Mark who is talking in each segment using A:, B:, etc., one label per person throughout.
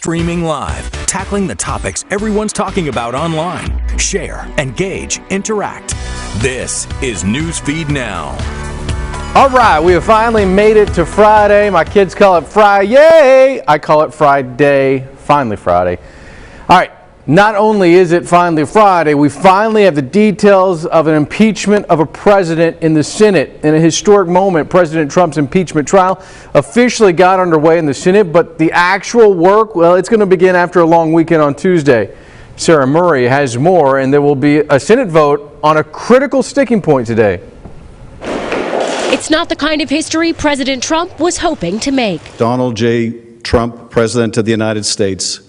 A: streaming live, tackling the topics everyone's talking about online. Share, engage, interact. This is Newsfeed Now.
B: All right, we have finally made it to Friday. My kids call it Friday. I call it Friday. Finally Friday. All right, not only is it finally Friday, we finally have the details of an impeachment of a president in the Senate. In a historic moment, President Trump's impeachment trial officially got underway in the Senate, but the actual work, well, it's going to begin after a long weekend on Tuesday. Sarah Murray has more, and there will be a Senate vote on a critical sticking point today.
C: It's not the kind of history President Trump was hoping to make.
D: Donald J. Trump, President of the United States,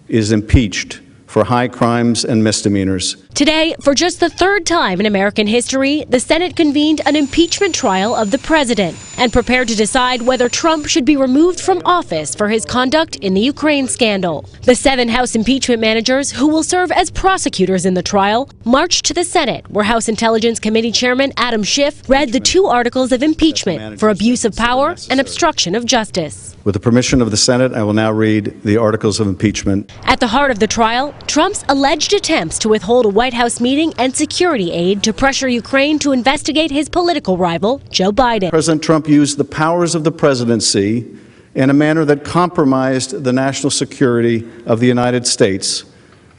D: is impeached for high crimes and misdemeanors.
C: Today, for just the third time in American history, the Senate convened an impeachment trial of the president and prepared to decide whether Trump should be removed from office for his conduct in the Ukraine scandal. The 7 House impeachment managers, who will serve as prosecutors in the trial, marched to the Senate, where House Intelligence Committee Chairman Adam Schiff read the 2 articles of impeachment for abuse of power and obstruction of justice.
D: With the permission of the Senate, I will now read the articles of impeachment.
C: At the heart of the trial, Trump's alleged attempts to withhold a White House meeting and security aid to pressure Ukraine to investigate his political rival, Joe Biden.
D: President Trump used the powers of the presidency in a manner that compromised the national security of the United States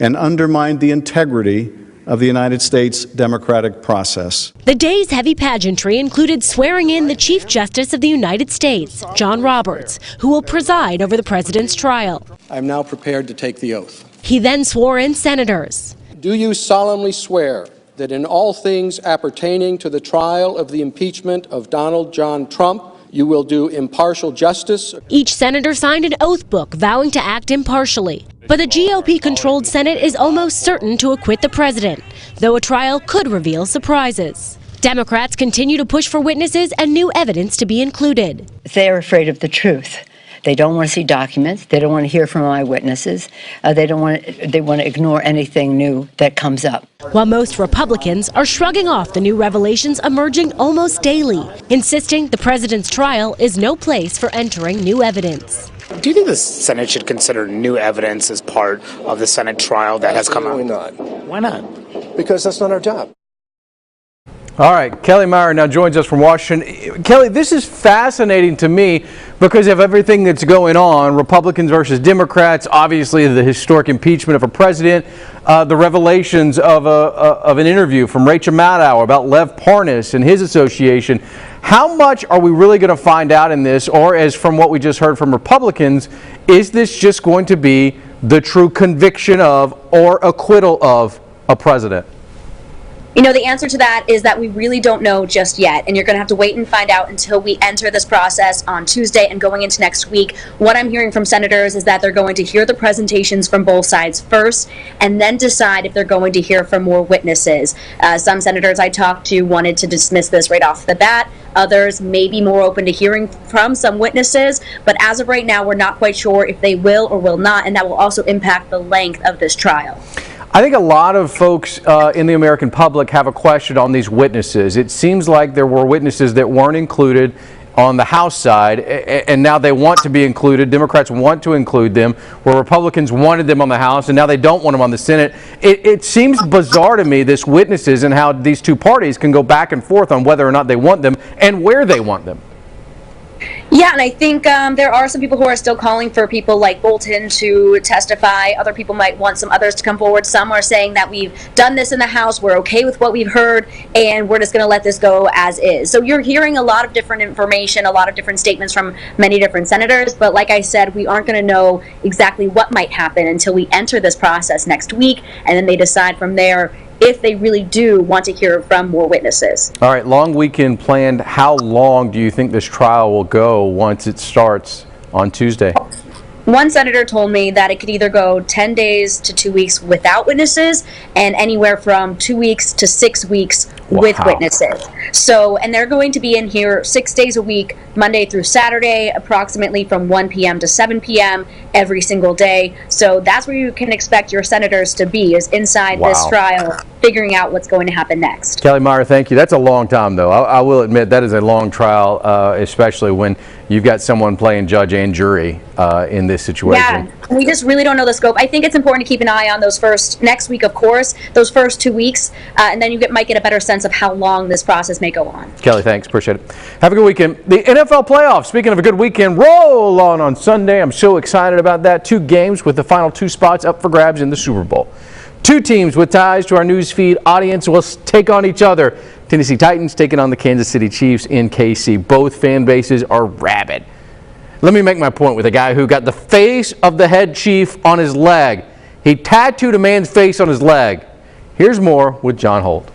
D: and undermined the integrity of the United States democratic process.
C: The day's heavy pageantry included swearing in the Chief Justice of the United States, John Roberts, who will preside over the president's trial.
E: I am now prepared to take the oath.
C: He then swore in senators.
E: Do you solemnly swear that in all things appertaining to the trial of the impeachment of Donald John Trump, you will do impartial justice?
C: Each senator signed an oath book vowing to act impartially. But the GOP-controlled Senate is almost certain to acquit the president, though a trial could reveal surprises. Democrats continue to push for witnesses and new evidence to be included.
F: They're afraid of the truth. They don't want to see documents. They don't want to hear from eyewitnesses. They want to ignore anything new that comes up.
C: While most Republicans are shrugging off the new revelations emerging almost daily, insisting the president's trial is no place for entering new evidence.
G: Do you think the Senate should consider new evidence as part of the Senate trial that has come out?
E: Absolutely not.
G: Why not?
E: Because that's not our job.
B: All right, Kelly Meyer now joins us from Washington. Kelly, this is fascinating to me because of everything that's going on, Republicans versus Democrats, obviously the historic impeachment of a president, the revelations of an interview from Rachel Maddow about Lev Parnas and his association. How much are we really going to find out in this, or as from what we just heard from Republicans, is this just going to be the true conviction of or acquittal of a president?
H: You know, the answer to that is that we really don't know just yet, and you're going to have to wait and find out until we enter this process on Tuesday and going into next week. What I'm hearing from senators is that they're going to hear the presentations from both sides first and then decide if they're going to hear from more witnesses. Some senators I talked to wanted to dismiss this right off the bat. Others may be more open to hearing from some witnesses, but as of right now, we're not quite sure if they will or will not, and that will also impact the length of this trial.
B: I think a lot of folks in the American public have a question on these witnesses. It seems like there were witnesses that weren't included on the House side, and now they want to be included. Democrats want to include them, where Republicans wanted them on the House, and now they don't want them on the Senate. It seems bizarre to me, this witnesses, and how these two parties can go back and forth on whether or not they want them and where they want them.
H: Yeah, and I think there are some people who are still calling for people like Bolton to testify. Other people might want some others to come forward. Some are saying that we've done this in the House, we're okay with what we've heard, and we're just going to let this go as is. So you're hearing a lot of different information, a lot of different statements from many different senators, but like I said, we aren't going to know exactly what might happen until we enter this process next week, and then they decide from there if they really do want to hear from more witnesses.
B: All right, long weekend planned. How long do you think this trial will go once it starts on Tuesday?
H: One senator told me that it could either go 10 days to 2 weeks without witnesses and anywhere from 2 weeks to 6 weeks with witnesses. So, and they're going to be in here 6 days a week, Monday through Saturday, approximately from 1 p.m. to 7 p.m. every single day. So that's where you can expect your senators to be, is inside this trial, figuring out what's going to happen next.
B: Kelly Meyer, thank you. That's a long time, though. I will admit that is a long trial, especially when you've got someone playing judge and jury in this situation.
H: Yeah, we just really don't know the scope. I think it's important to keep an eye on those next week, of course, those first 2 weeks, and then you might get a better sense of how long this process may go on.
B: Kelly, thanks. Appreciate it. Have a good weekend. The NFL playoffs, speaking of a good weekend, roll on Sunday. I'm so excited about that. 2 games with the final 2 spots up for grabs in the Super Bowl. 2 teams with ties to our newsfeed audience will take on each other. Tennessee Titans taking on the Kansas City Chiefs in KC. Both fan bases are rabid. Let me make my point with a guy who got the face of the head chief on his leg. He tattooed a man's face on his leg. Here's more with John Holt.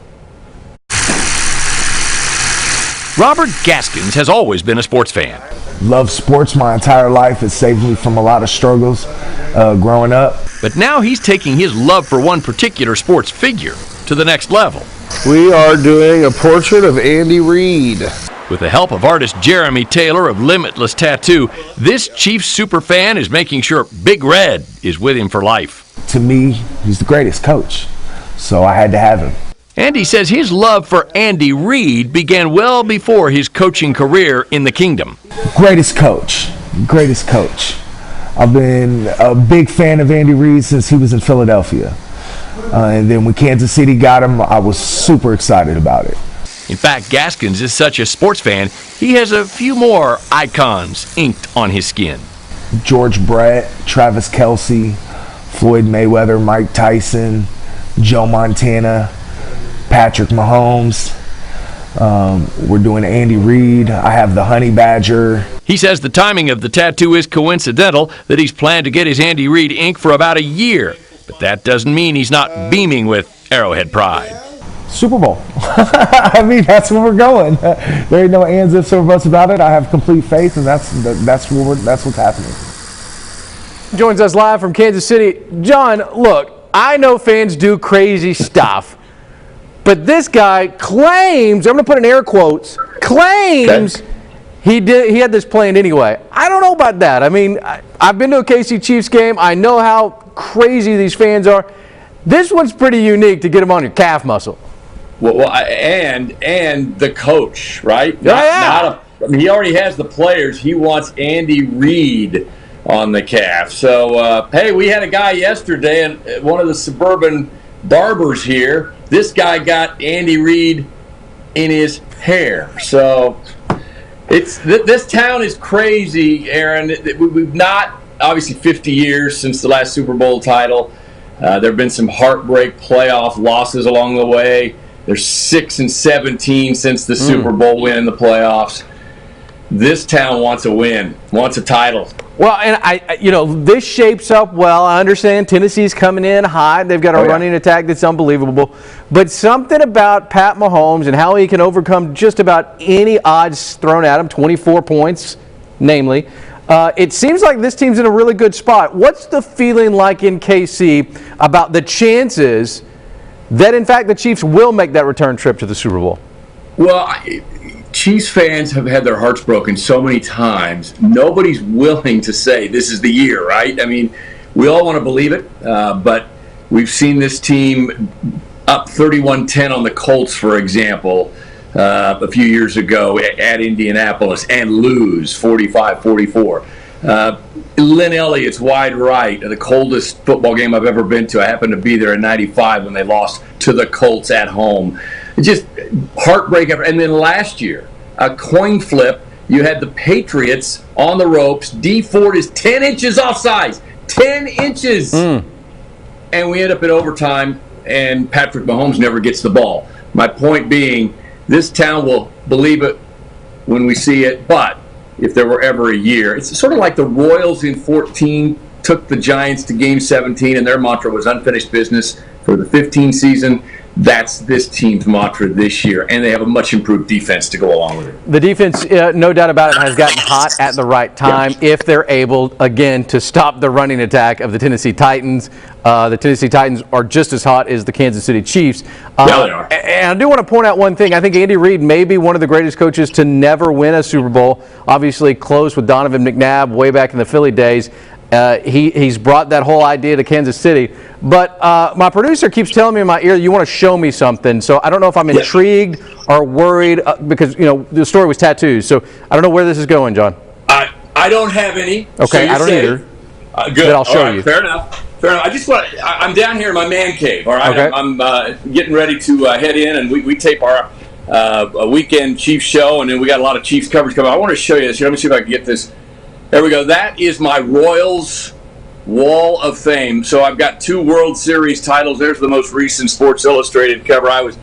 A: Robert Gaskins has always been a sports fan.
I: Love sports my entire life. It saved me from a lot of struggles growing up.
A: But now he's taking his love for one particular sports figure to the next level.
I: We are doing a portrait of Andy Reid.
A: With the help of artist Jeremy Taylor of Limitless Tattoo, this Chiefs superfan is making sure Big Red is with him for life.
I: To me, he's the greatest coach, so I had to have him.
A: Andy says his love for Andy Reid began well before his coaching career in the Kingdom.
I: Greatest coach. I've been a big fan of Andy Reid since he was in Philadelphia. And then when Kansas City got him, I was super excited about it.
A: In fact, Gaskins is such a sports fan, he has a few more icons inked on his skin.
I: George Brett, Travis Kelce, Floyd Mayweather, Mike Tyson, Joe Montana, Patrick Mahomes. We're doing Andy Reid. I have the Honey Badger.
A: He says the timing of the tattoo is coincidental, that he's planned to get his Andy Reid ink for about a year. But that doesn't mean he's not beaming with Arrowhead pride.
I: Super Bowl. I mean, that's where we're going. There ain't no ands, ifs, or buts about it. I have complete faith, and that's what's happening.
B: Joins us live from Kansas City. John, look, I know fans do crazy stuff, but this guy claims, I'm going to put in air quotes, claims he had this planned anyway. I don't know about that. I mean, I've been to a KC Chiefs game. I know how crazy these fans are. This one's pretty unique to get them on your calf muscle.
J: Well, and the coach, right?
B: I
J: mean, he already has the players. He wants Andy Reid on the calf. So, hey, we had a guy yesterday, and one of the suburban barbers here. This guy got Andy Reid in his hair. So, this town is crazy, Aaron. We've not, obviously, 50 years since the last Super Bowl title. There have been some heartbreak playoff losses along the way. There's 6-17 since the Super Bowl win in the playoffs. This town wants a win, wants a title.
B: Well, and this shapes up well. I understand Tennessee's coming in hot. They've got a running attack that's unbelievable. But something about Pat Mahomes and how he can overcome just about any odds thrown at him, 24 points, namely. It seems like this team's in a really good spot. What's the feeling like in KC about the chances that, in fact, the Chiefs will make that return trip to the Super Bowl?
J: Well, Chiefs fans have had their hearts broken so many times. Nobody's willing to say this is the year, right? I mean, we all want to believe it, but we've seen this team up 31-10 on the Colts, for example, a few years ago at Indianapolis and lose 45-44. Lynn Elliott's wide right, the coldest football game I've ever been to. I happened to be there in '95 when they lost to the Colts at home. Just heartbreak. And then last year, a coin flip, you had the Patriots on the ropes. Dee Ford is 10 inches offsides. 10 inches! And we end up in overtime, and Patrick Mahomes never gets the ball. My point being, this town will believe it when we see it, but if there were ever a year, it's sort of like the Royals in 14 took the Giants to Game 17, and their mantra was unfinished business for the 15 season. That's this team's mantra this year, and they have a much improved defense to go along with it.
B: The defense, no doubt about it, has gotten hot at the right time if they're able, again, to stop the running attack of the Tennessee Titans. The Tennessee Titans are just as hot as the Kansas City Chiefs.
J: Yeah, they are.
B: And I do want to point out one thing. I think Andy Reid may be one of the greatest coaches to never win a Super Bowl. Obviously close with Donovan McNabb way back in the Philly days. He's brought that whole idea to Kansas City. But my producer keeps telling me in my ear, you want to show me something. So I don't know if I'm intrigued or worried because, the story was tattoos. So I don't know where this is going, John.
J: I don't have any.
B: Okay, I don't either.
J: Good.
B: Then I'll show you.
J: Fair enough. I'm down here in my man cave. All right.
B: Okay.
J: I'm getting ready to head in, and we tape our a weekend Chiefs show, and then we got a lot of Chiefs coverage coming. I want to show you this. Let me see if I can get this. There we go. That is my Royals Wall of Fame. So I've got 2 World Series titles. There's the most recent Sports Illustrated cover. I was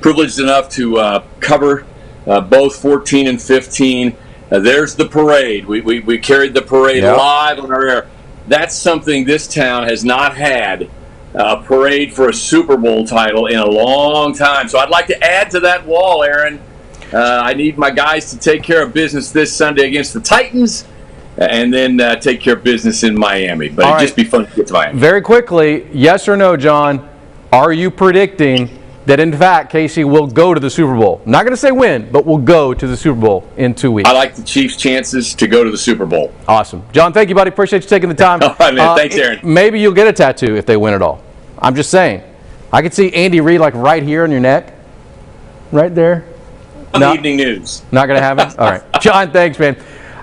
J: privileged enough to cover both 14 and 15. There's the parade. We carried the parade live on our air. That's something this town has not had, a parade for a Super Bowl title in a long time. So I'd like to add to that wall, Aaron. I need my guys to take care of business this Sunday against the Titans, and then take care of business in Miami. But it'd just be fun to get to Miami.
B: Very quickly, yes or no, John, are you predicting that, in fact, Casey will go to the Super Bowl? I'm not going to say win, but will go to the Super Bowl in 2 weeks.
J: I like the Chiefs' chances to go to the Super Bowl.
B: Awesome. John, thank you, buddy. Appreciate you taking the time.
J: All right, man. Thanks, Aaron.
B: Maybe you'll get a tattoo if they win it all. I'm just saying. I could see Andy Reid like right here on your neck. Right there.
J: Evening news.
B: Not going to happen? All right. John, thanks, man.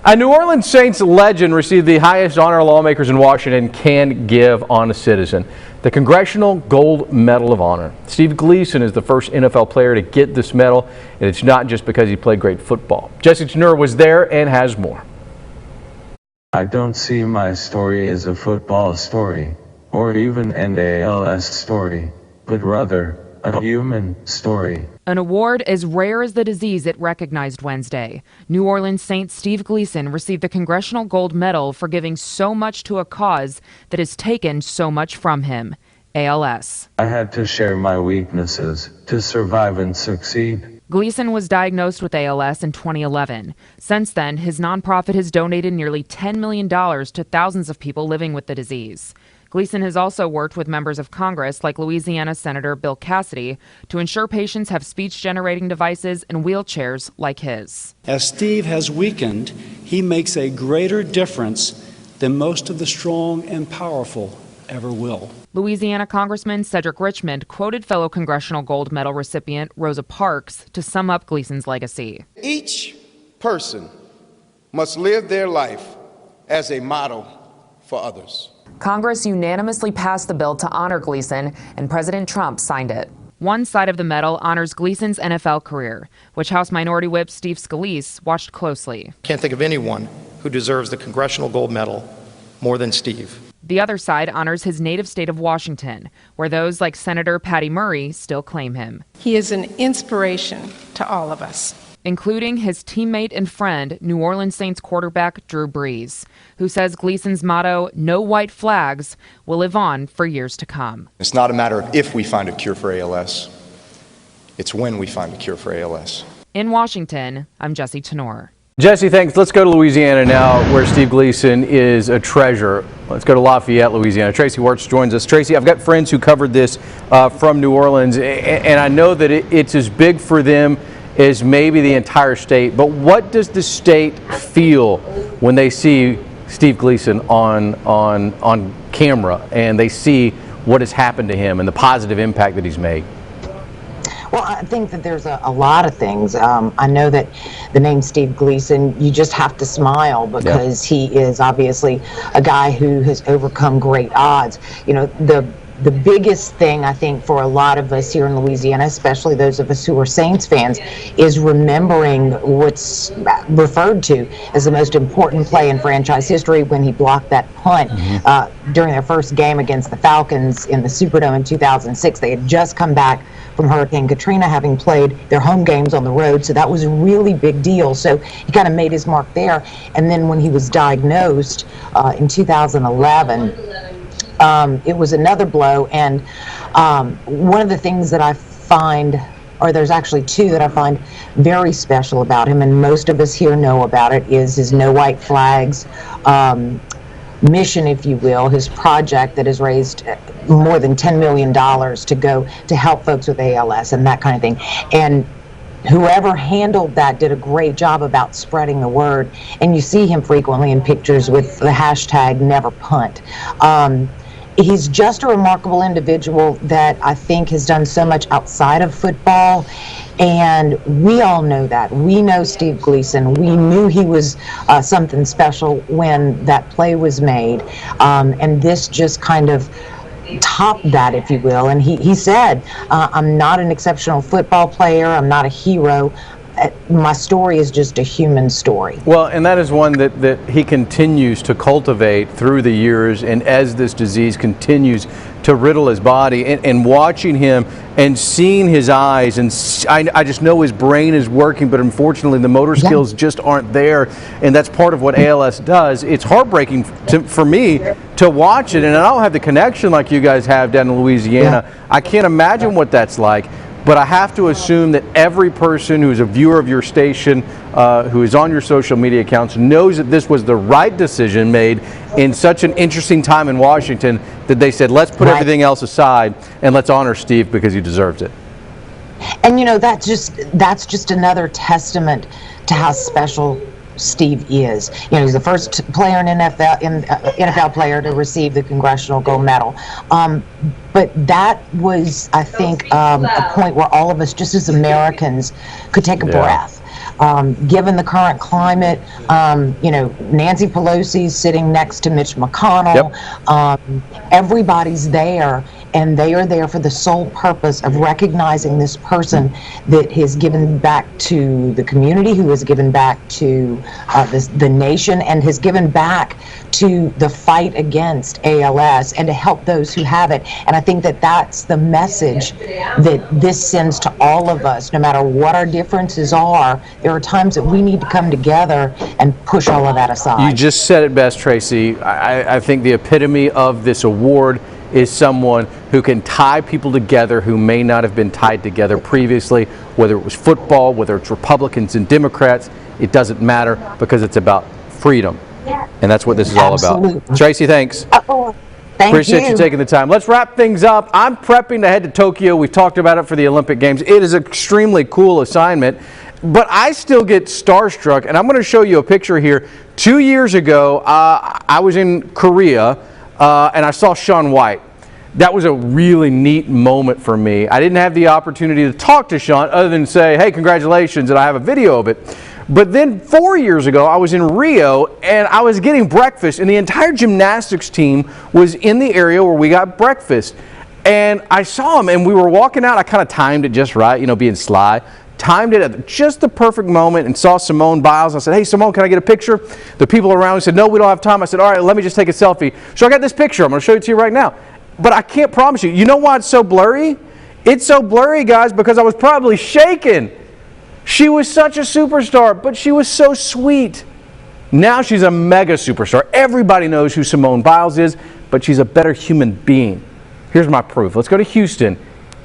B: A New Orleans Saints legend received the highest honor lawmakers in Washington can give on a citizen, the Congressional Gold Medal of Honor. Steve Gleason is the first NFL player to get this medal, and it's not just because he played great football. Jesse Tenor was there and has more.
K: I don't see my story as a football story, or even an ALS story, but rather a human story.
L: An award as rare as the disease it recognized Wednesday. New Orleans Saint Steve Gleason received the Congressional Gold Medal for giving so much to a cause that has taken so much from him, ALS.
K: I had to share my weaknesses to survive and succeed.
L: Gleason was diagnosed with ALS in 2011. Since then, his nonprofit has donated nearly $10 million to thousands of people living with the disease. Gleason has also worked with members of Congress like Louisiana Senator Bill Cassidy to ensure patients have speech-generating devices and wheelchairs like his.
M: As Steve has weakened, he makes a greater difference than most of the strong and powerful ever will.
L: Louisiana Congressman Cedric Richmond quoted fellow Congressional Gold Medal recipient Rosa Parks to sum up Gleason's legacy.
N: Each person must live their life as a model for others.
L: Congress unanimously passed the bill to honor Gleason, and President Trump signed it. One side of the medal honors Gleason's NFL career, which House Minority Whip Steve Scalise watched closely.
O: Can't think of anyone who deserves the Congressional Gold Medal more than Steve.
L: The other side honors his native state of Washington, where those like Senator Patty Murray still claim him.
P: He is an inspiration to all of us,
L: including his teammate and friend, New Orleans Saints quarterback Drew Brees, who says Gleason's motto, "No white flags," will live on for years to come.
O: It's not a matter of if we find a cure for ALS, it's when we find a cure for ALS.
L: In Washington, I'm Jesse Tenor.
B: Jesse, thanks. Let's go to Louisiana now, where Steve Gleason is a treasure. Let's go to Lafayette, Louisiana. Tracy Wartz joins us. Tracy, I've got friends who covered this from New Orleans, and I know that it's as big for them as maybe the entire state. But what does the state feel when they see Steve Gleason on camera and they see what has happened to him and the positive impact that he's made?
Q: Well, I think that there's a lot of things. I know that the name Steve Gleason, you just have to smile because he is obviously a guy who has overcome great odds. You know, the biggest thing I think for a lot of us here in Louisiana, especially those of us who are Saints fans, is remembering what's referred to as the most important play in franchise history when he blocked that punt during their first game against the Falcons in the Superdome in 2006. They had just come back from Hurricane Katrina, having played their home games on the road, so that was a really big deal. So he kind of made his mark there. And then when he was diagnosed in 2011, it was another blow. And one of the things that I find, or there's actually two that I find very special about him, and most of us here know about it, is his No White Flags mission, if you will, his project that has raised more than $10 million to go to help folks with ALS and that kind of thing. And whoever handled that did a great job about spreading the word. And you see him frequently in pictures with the hashtag #NeverPunt. he's just a remarkable individual that I think has done so much outside of football. And we all know that. We know Steve Gleason. We knew he was something special when that play was made. And this just kind of topped that, if you will. And he said, I'm not an exceptional football player. I'm not a hero. My story is just a human story.
B: Well, and that is one that he continues to cultivate through the years, and as this disease continues to riddle his body, and watching him and seeing his eyes, and I just know his brain is working, but unfortunately the motor skills just aren't there, and that's part of what ALS does. It's heartbreaking for me to watch it, and I don't have the connection like you guys have down in Louisiana. I can't imagine what that's like. But I have to assume that every person who's a viewer of your station, who is on your social media accounts, knows that this was the right decision made in such an interesting time in Washington that they said, let's put everything else aside and let's honor Steve because he deserves it.
Q: And you know, that's just another testament to how special Steve is. You know, he's the first player in NFL player to receive the Congressional Gold Medal. But that was, I think, a point where all of us, just as Americans, could take a breath. Given the current climate, you know, Nancy Pelosi's sitting next to Mitch McConnell. Everybody's there, and they are there for the sole purpose of recognizing this person that has given back to the community, who has given back to the nation, and has given back to the fight against ALS and to help those who have it. And I think that that's the message that this sends to all of us, no matter what our differences are. There are times that we need to come together and push all of that aside.
B: You just said it best, Tracy. I think the epitome of this award is someone who can tie people together who may not have been tied together previously, whether it was football, whether it's Republicans and Democrats. It doesn't matter because it's about freedom. And that's what this is all about. Tracy, thanks. Appreciate you taking the time. Let's wrap things up. I'm prepping to head to Tokyo. We've talked about it for the Olympic Games. It is an extremely cool assignment, but I still get starstruck, and I'm going to show you a picture here. 2 years ago, I was in Korea, and I saw Shaun White. That was a really neat moment for me. I didn't have the opportunity to talk to Shaun other than say, hey, congratulations, and I have a video of it. But then 4 years ago, I was in Rio, and I was getting breakfast, and the entire gymnastics team was in the area where we got breakfast. And I saw him, and we were walking out. I kind of timed it just right, you know, being sly. Timed it at just the perfect moment and saw Simone Biles. I said, hey, Simone, can I get a picture? The people around me said, no, we don't have time. I said, all right, let me just take a selfie. So I got this picture. I'm going to show it to you right now. But I can't promise you. You know why it's so blurry? It's so blurry, guys, because I was probably shaking. She was such a superstar, but she was so sweet. Now she's a mega superstar. Everybody knows who Simone Biles is, but she's a better human being. Here's my proof. Let's go to Houston.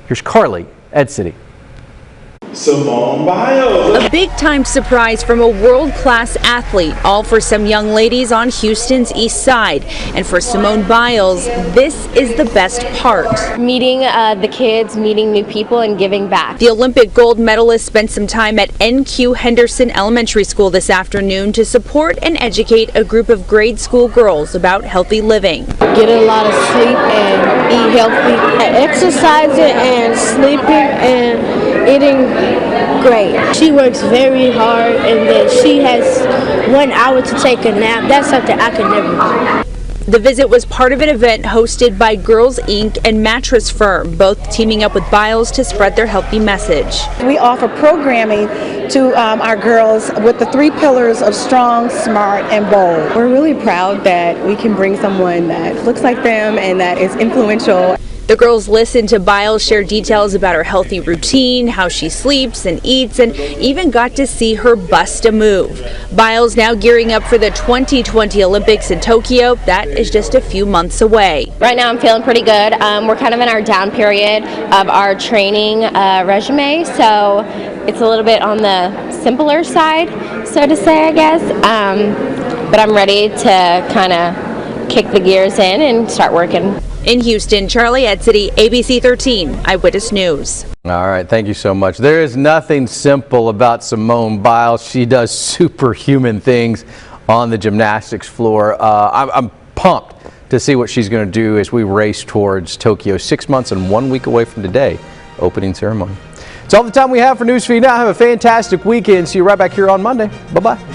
B: Here's Carly, Ed City.
R: Simone Biles. A big-time surprise from a world-class athlete, all for some young ladies on Houston's east side. And for Simone Biles, this is the best part.
S: Meeting the kids, meeting new people, and giving back.
R: The Olympic gold medalist spent some time at NQ Henderson Elementary School this afternoon to support and educate a group of grade school girls about healthy living.
T: Get a lot of sleep and eat healthy. Exercising and sleeping and eating great. She works very hard, and then she has 1 hour to take a nap. That's something I could never do.
R: The visit was part of an event hosted by Girls Inc. and Mattress Firm, both teaming up with Biles to spread their healthy message.
U: We offer programming to our girls with the 3 pillars of strong, smart, and bold.
V: We're really proud that we can bring someone that looks like them and that is influential.
R: The girls listened to Biles share details about her healthy routine, how she sleeps and eats, and even got to see her bust a move. Biles now gearing up for the 2020 Olympics in Tokyo. That is just a few months away.
S: Right now I'm feeling pretty good. We're kind of in our down period of our training resume, so it's a little bit on the simpler side, so to say, I guess. But I'm ready to kind of kick the gears in and start working.
R: In Houston, Charlie Edsity, ABC 13 Eyewitness News.
B: All right, thank you so much. There is nothing simple about Simone Biles. She does superhuman things on the gymnastics floor. I'm pumped to see what she's going to do as we race towards Tokyo, 6 months and 1 week away from today, opening ceremony. It's all the time we have for Newsfeed Now. Have a fantastic weekend. See you right back here on Monday. Bye-bye.